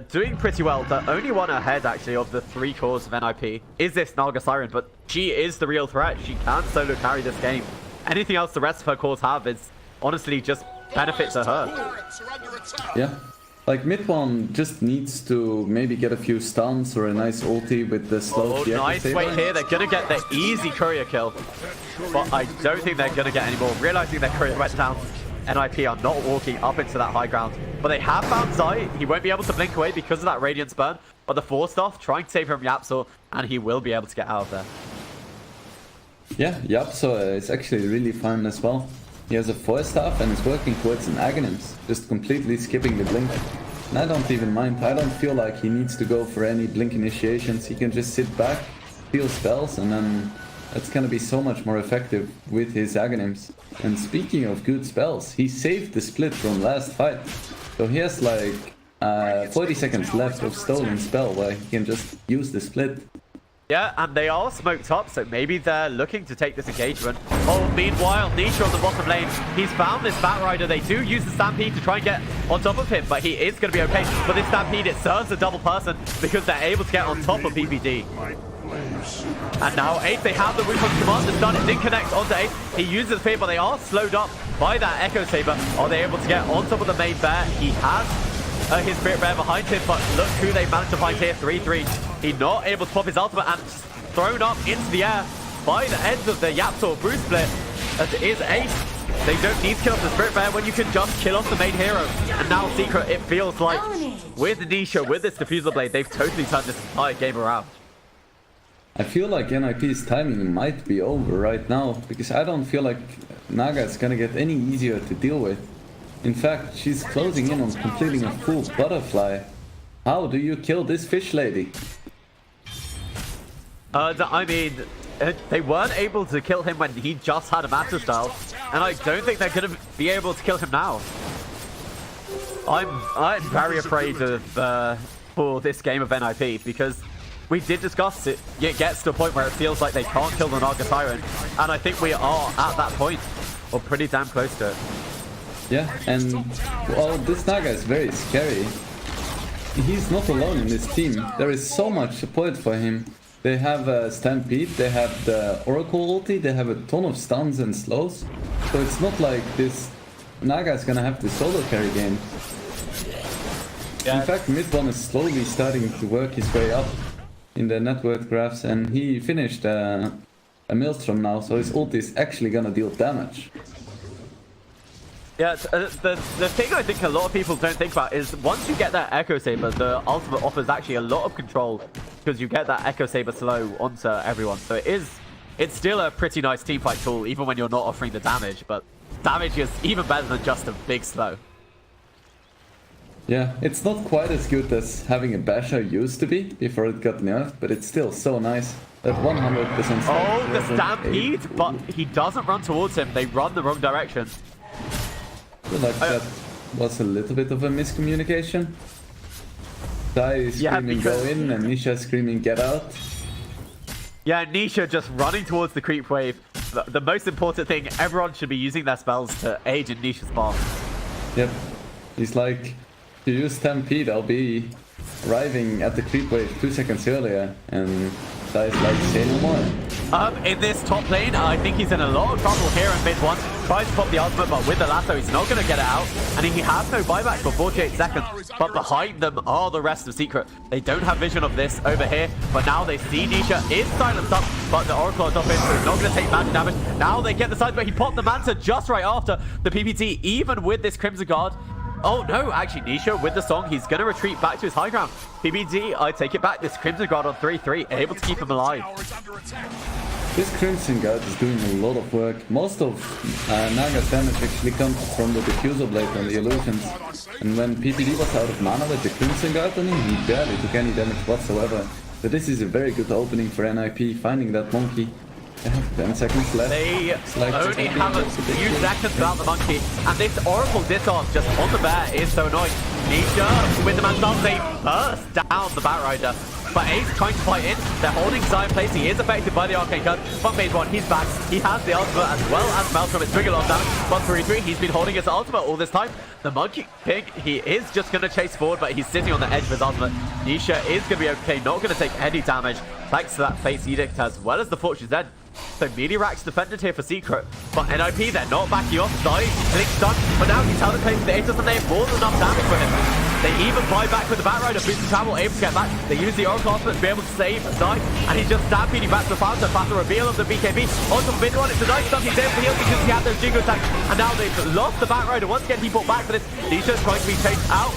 doing pretty well. The only one ahead, actually, of the 3 cores of NIP is this Naga Siren, but she is the real threat. She can solo carry this game. Anything else the rest of her cores have is honestly just benefit to her. Yeah, like mid one just needs to maybe get a few stuns or a nice ulti with the slow. Oh, nice wait here. They're going to get the easy courier kill, but I don't think they're going to get any more. Realizing their courier went down. NIP are not walking up into that high ground. But they have found Zai. He won't be able to blink away because of that Radiance burn. But the Force Staff trying to save him from Yapso, and he will be able to get out of there. Yeah, Yapso is actually really fine as well. He has a Force Staff and is working towards an Aghanims, just completely skipping the blink. And I don't even mind. I don't feel like he needs to go for any blink initiations. He can just sit back, deal spells, and then it's gonna be so much more effective with his Aghanims. And speaking of good spells, he saved the split from last fight. So he has like 40 seconds left of stolen spell where he can just use the split. Yeah, and they are smoked up, so maybe they're looking to take this engagement. Oh, meanwhile, Nisha on the bottom lane. He's found this Batrider. They do use the Stampede to try and get on top of him, but he is going to be okay. But this Stampede, it serves a double person because they're able to get on top of PPD. And now Ace, they have the Wukong's command to stun. It didn't connect onto Ace. He uses the fear, but they are slowed up by that Echo Saber. Are they able to get on top of the main bear? He has his Spirit Bear behind him, but look who they managed to find here, 3-3. He's not able to pop his ultimate and thrown up into the air by the end of the Yapso Bruce split. As it is Ace. They don't need to kill off the Spirit Bear when you can just kill off the main hero. And now Secret, it feels like with Nisha, with this Diffusal Blade, they've totally turned this entire game around. I feel like NIP's timing might be over right now, because I don't feel like Naga is gonna get any easier to deal with. In fact, she's closing in on completing a full butterfly. How do you kill this fish lady? I mean, they weren't able to kill him when he just had a Master Style, and I don't think they're going to be able to kill him now. I'm very afraid of for this game of NIP, because we did discuss it. It gets to a point where it feels like they can't kill the Naga Siren, and I think we are at that point, or pretty damn close to it. Yeah, and well, this Naga is very scary. He's not alone in this team. There is so much support for him. They have a Stampede, they have the Oracle ulti, they have a ton of stuns and slows. So it's not like this Naga is gonna have the solo carry game. Yeah. In fact, mid one is slowly starting to work his way up in the net worth graphs, and he finished a Maelstrom now, so his ult is actually gonna deal damage. Yeah, the thing I think a lot of people don't think about is once you get that Echo Saber, the ultimate offers actually a lot of control because you get that Echo Saber slow onto everyone. So it's still a pretty nice teamfight tool even when you're not offering the damage, but damage is even better than just a big slow. Yeah, it's not quite as good as having a Basher used to be before it got nerfed, but it's still so nice. That 100%. Oh, the Stampede, but he doesn't run towards him. They run the wrong direction. I feel like that was a little bit of a miscommunication. Zai is Yeah, screaming because- go in and Nisha screaming get out. Yeah, Nisha just running towards the creep wave. The most important thing, everyone should be using their spells to aid in Nisha's path. Yep. He's like, if you use Stampede, I'll be arriving at the creep wave 2 seconds earlier. And Zai's like, say no more. In this top lane, I think he's in a lot of trouble here in mid one. Tries to pop the ultimate, but with the lasso, he's not going to get it out. And he has no buyback for 48 seconds. But behind them are the rest of Secret. They don't have vision of this over here. But now they see Nisha is silenced up. But the Oracle is off in, so he's not going to take magic damage. Now they get the side, but he popped the Manta just right after the PPT, even with this Crimson Guard. Oh no, actually Nisha with the song, he's going to retreat back to his high ground. PPT, I take it back. This Crimson Guard on 3-3, able to keep him alive. Tower is under attack. This Crimson Guard is doing a lot of work. Most of Naga's damage actually comes from the Diffuser Blade and the Illusions. And when PPD was out of mana with the Crimson Guard on him, he barely took any damage whatsoever. So this is a very good opening for NIP, finding that monkey. They have 10 seconds left. They like only have a few seconds without the monkey. And this Oracle disarm just on the bear is so annoying. Nisha with the man down, they burst down the Batrider. But Ace trying to fight in. They're holding Zion place. He is affected by the Arcane Cut. But made one, he's back. He has the ultimate as well as Maelstrom. It's trigger lock damage. 1-3-3. He's been holding his ultimate all this time. The Monkey Pig, he is just going to chase forward, but he's sitting on the edge of his ultimate. Nisha is going to be okay, not going to take any damage. Thanks to that Fate's Edict as well as the Fortune's End. So Meteorac's defended here for Secret. But NIP, they're not backing off. Zai, Blink stun. But now he's held in place with the Aegis and they have more than enough damage for him. They even buy back with the Batrider, boosting travel, able to get back. They use the Oracle ultimate to be able to save Zai. And he's just stampeding back to the Fountain. Faster reveal of the BKB. On top of mid one, it's a nice stuff. He's able to heal because he had those Jingo attacks. And now they've lost the Batrider. Once again, he brought back for this. Nisha's trying to be chased out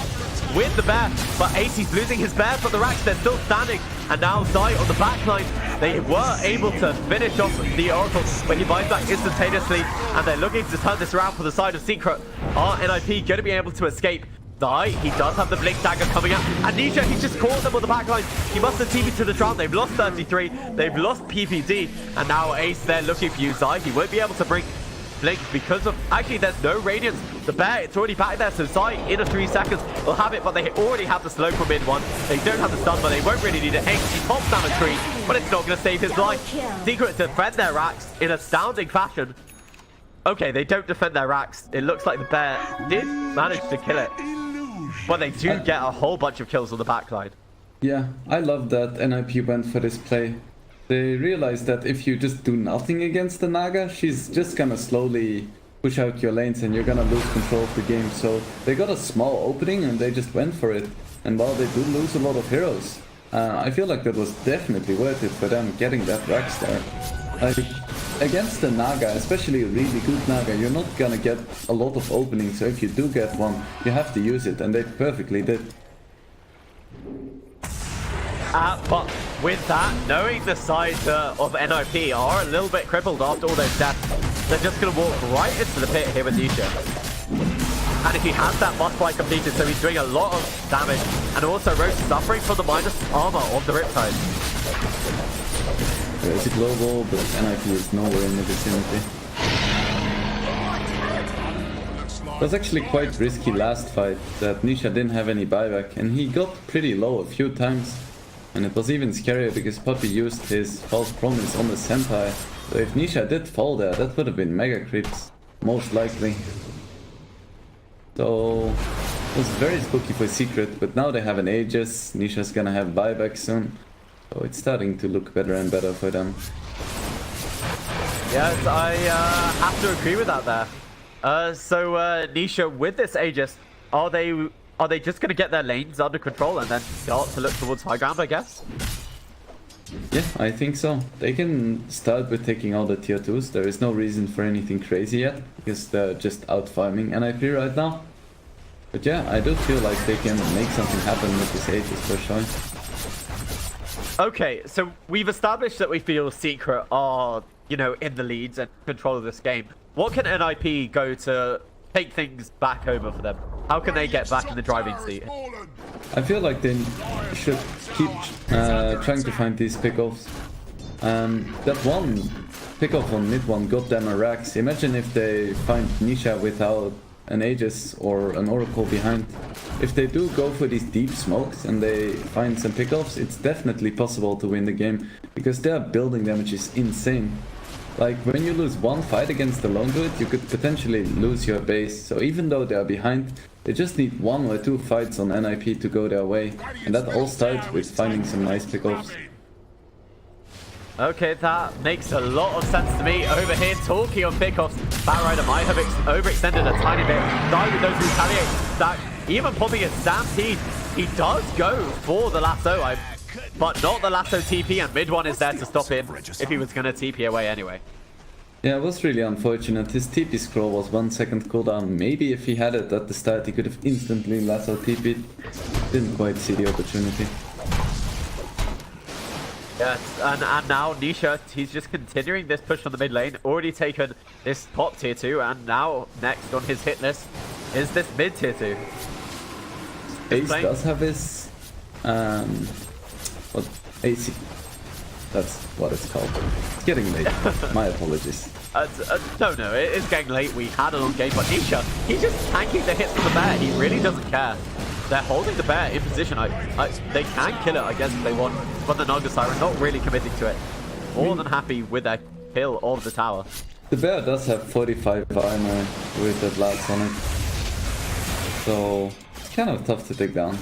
with the bear, but Ace's losing his bear, but the racks, they're still standing. And now Zai on the backline, they were able to finish off the Oracle, but he buys back instantaneously, and they're looking to turn this around for the side of Secret. Are NIP going to be able to escape? Zai, he does have the Blink Dagger coming up, and Nisha, he's just caught them on the backline. He must have TP'd to the Drown. They've lost 33, they've lost PPD, and now Ace, they're looking for you. Zai, he won't be able to bring Blink because of, actually there's no Radiance. The bear, it's already back there, so Zai in a 3 seconds will have it, but they already have the slow from mid one. They don't have the stun, but they won't really need it. Ace, he pops down a tree, but it's not going to save his life. Secret defend their racks in astounding fashion. Okay, they don't defend their racks. It looks like the bear did manage to kill it, but they do get a whole bunch of kills on the backline. Yeah, I love that NIP went for this play. They realized that if you just do nothing against the Naga, she's just gonna slowly push out your lanes and you're gonna lose control of the game. So they got a small opening and they just went for it. And while they do lose a lot of heroes, I feel like that was definitely worth it for them getting that Rax there. Like, against the Naga, especially a really good Naga, you're not gonna get a lot of openings. So if you do get one, you have to use it, and they perfectly did. But with that, knowing the side of NIP are a little bit crippled after all those deaths, they're just going to walk right into the pit here with Nisha. And if he has that boss fight completed, so he's doing a lot of damage, and also Roche suffering from the minus armor of the Riptide. There's a global, but NIP is nowhere in the vicinity. It was actually quite risky last fight that Nisha didn't have any buyback, and he got pretty low a few times. And it was even scarier because Puppy used his false promise on the Senpai. So if Nisha did fall there, that would have been mega creeps, most likely. So it was very spooky for Secret, but now they have an Aegis. Nisha's gonna have buyback soon. So it's starting to look better and better for them. Yes, I have to agree with that there. So Nisha, with this Aegis, are they just going to get their lanes under control and then start to look towards high ground, I guess? Yeah, I think so. They can start with taking all the tier 2s. There is no reason for anything crazy yet, because they're just out farming NIP right now. But yeah, I do feel like they can make something happen with this Aegis for sure. Okay, so we've established that we feel Secret are, you know, in the leads and control of this game. What can NIP go to take things back over for them? How can they get back in the driving seat? I feel like they should keep trying to find these pickoffs. That one pickoff on mid one got them a Rax. Imagine if they find Nisha without an Aegis or an Oracle behind. If they do go for these deep smokes and they find some pickoffs, it's definitely possible to win the game, because their building damage is insane. Like, when you lose one fight against the lone druid, you could potentially lose your base. So even though they are behind, they just need 1 or 2 fights on NIP to go their way. And that all starts with finding some nice pickoffs. Okay, that makes a lot of sense to me. Over here, talking of pickoffs, Batrider might have overextended a tiny bit. Die with those retaliates. That even popping a Stampede, he does go for the lasso, but not the lasso TP, and mid one is there to stop him if he was going to TP away anyway. Yeah, it was really unfortunate. His TP scroll was 1 second cooldown. Maybe if he had it at the start, he could have instantly lasso TP'd. Didn't quite see the opportunity. Yes, and now Nisha, he's just continuing this push on the mid lane, already taken this top tier 2, and now next on his hit list is this mid tier 2. Ace does have his what, AC. That's what it's called. It's getting late. My apologies. No, it is getting late. We had a long game, but Nisha, he's just tanking the hits from the bear. He really doesn't care. They're holding the bear in position. They can kill it, I guess, if they want, but the Naga Siren not really committing to it. More than happy with their kill of the tower. The bear does have 45 armor with that last on it, so kind of tough to take down.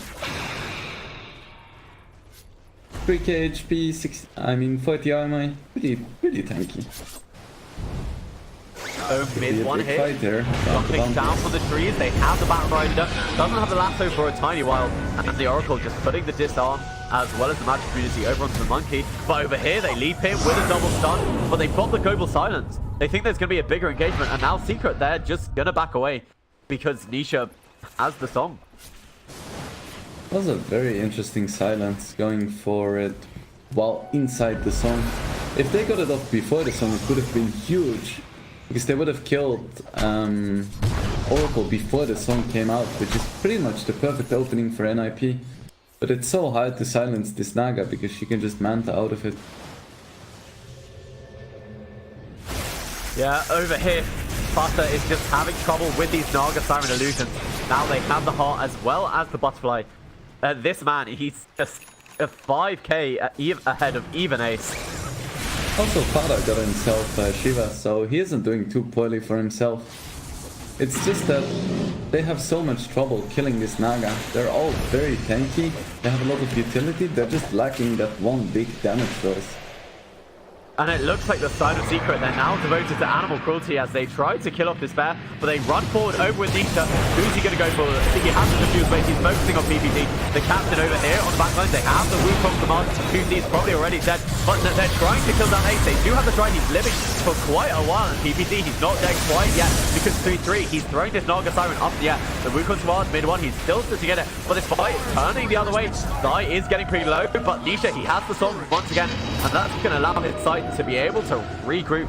3k HP, 40 armor, pretty tanky. Oh, mid one hit. Fight there. Jumping down from the trees. They have the Batrider. Doesn't have the lasso for a tiny while. And the Oracle just putting the disarm as well as the magic community over onto the monkey. But over here, they leap in with a double stun. But they've got the global silence. They think there's going to be a bigger engagement. And now Secret, they're just going to back away because Nisha has the song. That was a very interesting silence, going for it while inside the song. If they got it off before the song, it could have been huge, because they would have killed Oracle before the song came out, which is pretty much the perfect opening for NIP. But it's so hard to silence this Naga because she can just manta out of it. Yeah, over here, Pasta is just having trouble with these Naga Siren illusions. Now they have the heart as well as the butterfly. This man, he's just a 5k ahead of even Ace. Also, Pada got himself Shiva, so he isn't doing too poorly for himself. It's just that they have so much trouble killing this Naga. They're all very tanky, they have a lot of utility, they're just lacking that one big damage dose. And it looks like the side of Secret, they're now devoted to animal cruelty as they try to kill off this bear, but they run forward over with Nisha. Who's he going to go for? I think he has the defuse base, he's focusing on PPT. The captain over here on the backline, they have the Wukong command. He's probably already dead, but they're trying to kill down Ace. They do have the try, he's living for quite a while, and PPT, he's not dead quite yet, because 3-3, he's throwing this Naga Siren up the air. The Wukong command, mid one, he's still to get it, but this fight is turning the other way. Zai is getting pretty low, but Nisha, he has the song once again, and that's going to allow his side to be able to regroup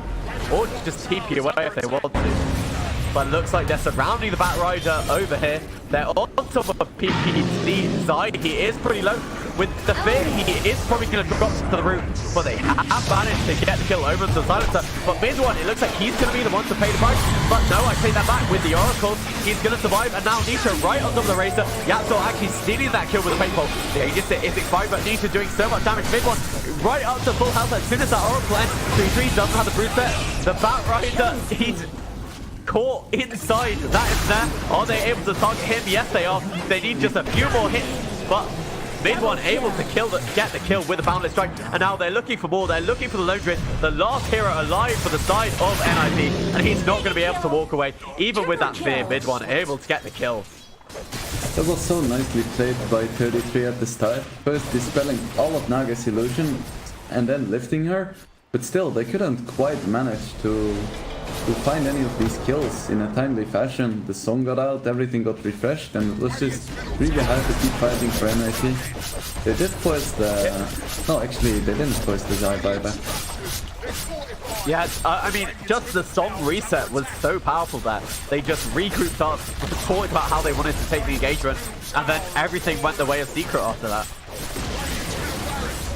or just TP away if they want to. But it looks like they're surrounding the Batrider over here. They're on top of a PPT side. He is pretty low. With the fear, he is probably going to drop to the root. But they have managed to get the kill over to the silencer. But mid one, it looks like he's going to be the one to pay the price. But no, I take that back with the Oracle. He's going to survive. And now Nisha right on top of the Razor. Yatso actually stealing that kill with the paintball. The Aegis is expired, but Nisha doing so much damage. Mid one, right up to full health as soon as that Oracle ends. 3-3 doesn't have the brute set. The Batrider, he's caught inside. That is there. Are they able to target him? Yes, they are. They need just a few more hits, but mid one able to get the kill with the Boundless Strike, and now they're looking for more. They're looking for the Lone Druid, the last hero alive for the side of NIP, and he's not going to be able to walk away, even with that fear. Mid one able to get the kill. That was so nicely played by 33 at the start. First dispelling all of Naga's illusion, and then lifting her, but still they couldn't quite manage to find any of these kills in a timely fashion. The song got out, everything got refreshed, and it was just really hard to keep fighting for NIP. They did force the... No, actually, they didn't force the Zai buyback. Yeah, I mean, just the song reset was so powerful that they just regrouped up, talked about how they wanted to take the engagement, and then everything went the way of Secret after that.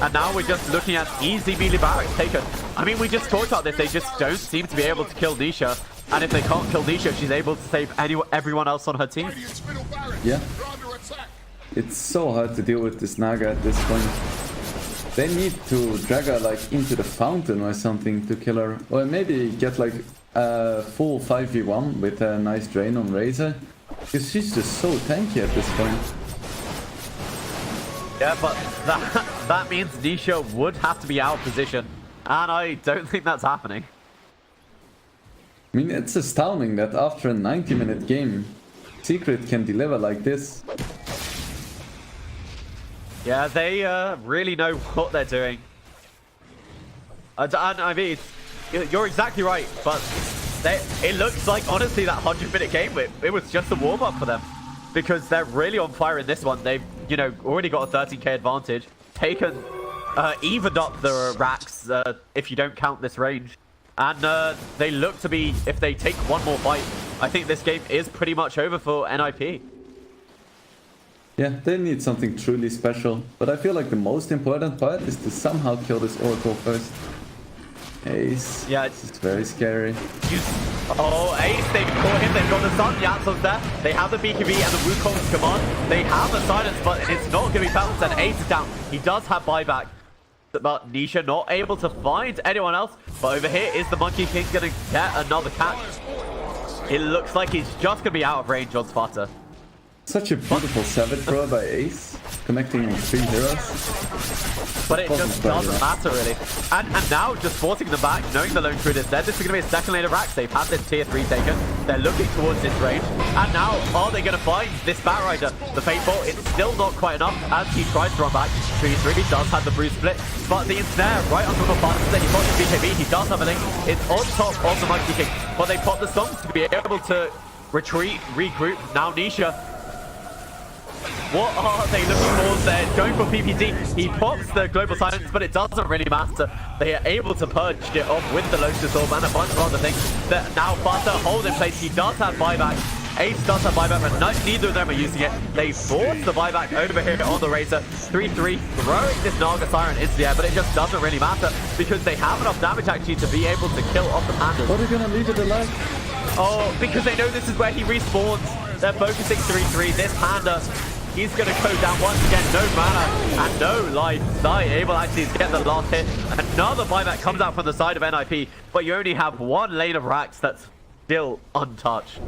And now we're just looking at easy melee barracks taken. I mean, we just talked about this. They just don't seem to be able to kill Nisha. And if they can't kill Nisha, she's able to save everyone else on her team. Radiant's middle barracks. Yeah. They're under attack. It's so hard to deal with this Naga at this point. They need to drag her like into the fountain or something to kill her. Or maybe get like a full 5v1 with a nice drain on Razor. Because she's just so tanky at this point. Yeah, but that means Nisha would have to be out of position. And I don't think that's happening. I mean, it's astounding that after a 90-minute game, Secret can deliver like this. Yeah, they really know what they're doing. And I mean, you're exactly right, but it looks like, honestly, that 100-minute game, it was just a warm-up for them. Because they're really on fire in this one. They've, already got a 13k advantage. Evened up the racks, if you don't count this range. And they look to be, if they take one more fight, I think this game is pretty much over for NIP. Yeah, they need something truly special. But I feel like the most important part is to somehow kill this Oracle first. Ace. Yeah, it's very scary. Oh, Ace, they've caught him. They've got the Sun Yatso's there. They have the BKB and the Wukong's command. They have the silence, but it's not going to be balanced. And Ace is down. He does have buyback. But Nisha not able to find anyone else. But over here is the Monkey King going to get another catch. It looks like he's just going to be out of range on Sparta. Such a beautiful Savage throw by Ace, connecting 3 heroes. But it just doesn't matter, really. And now, just forcing them back, knowing the Lone Druid is dead, this is going to be a second lane of racks. They've had this tier 3 taken. They're looking towards this range. And now, are they going to find this Batrider? The Fateful, it's still not quite enough as he tries to run back. He really does have the bruise split. But the ensnare right on top of Barnes, then he pops the BKB. He does have a link. It's on top of the Monkey King. But they pop the song to be able to retreat, regroup. Now Nisha, what are they looking for there? Going for PPD. He pops the global silence, but it doesn't really matter. They are able to purge it off with the Lotus Orb and a bunch of other things that now Butter hold in place. He does have buyback. Ace does have buyback, but neither of them are using it. They force the buyback over here on the Razor. 3-3, throwing this Naga Siren into the air, but it just doesn't really matter because they have enough damage actually to be able to kill off the Pandas. What are they gonna leave it alive? Oh, because they know this is where he respawns. They're focusing 3-3. This Panda, he's going to go down once again. No mana and no life. Zai able actually to get the last hit. Another buyback comes out from the side of NIP, but you only have one lane of racks that's still untouched.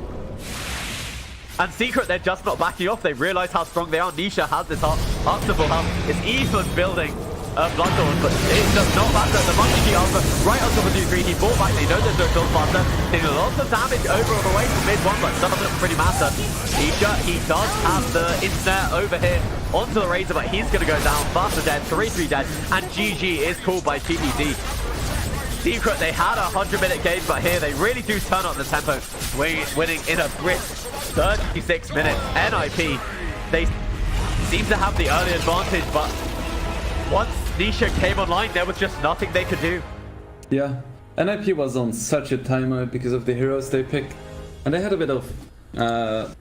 And Secret, they're just not backing off. They realize how strong they are. Nisha has this up to full health. It's even building Bloodthorn, but it does not matter. The Monkey King Alpha right on top of the 3. He bought back. They know there's no build faster. Taking lots of damage over and away from mid-1, but doesn't pretty matter. Nisha, he does have the ensnare over here onto the Razor, but he's going to go down. Faster dead, 3-3 dead, and GG is called by PPD. Secret, they had a 100-minute game, but here they really do turn up the tempo, winning in a brisk 36 minutes. NIP, they seem to have the early advantage, but once Nisha came online, there was just nothing they could do. Yeah, NIP was on such a timer because of the heroes they picked. And they had a bit of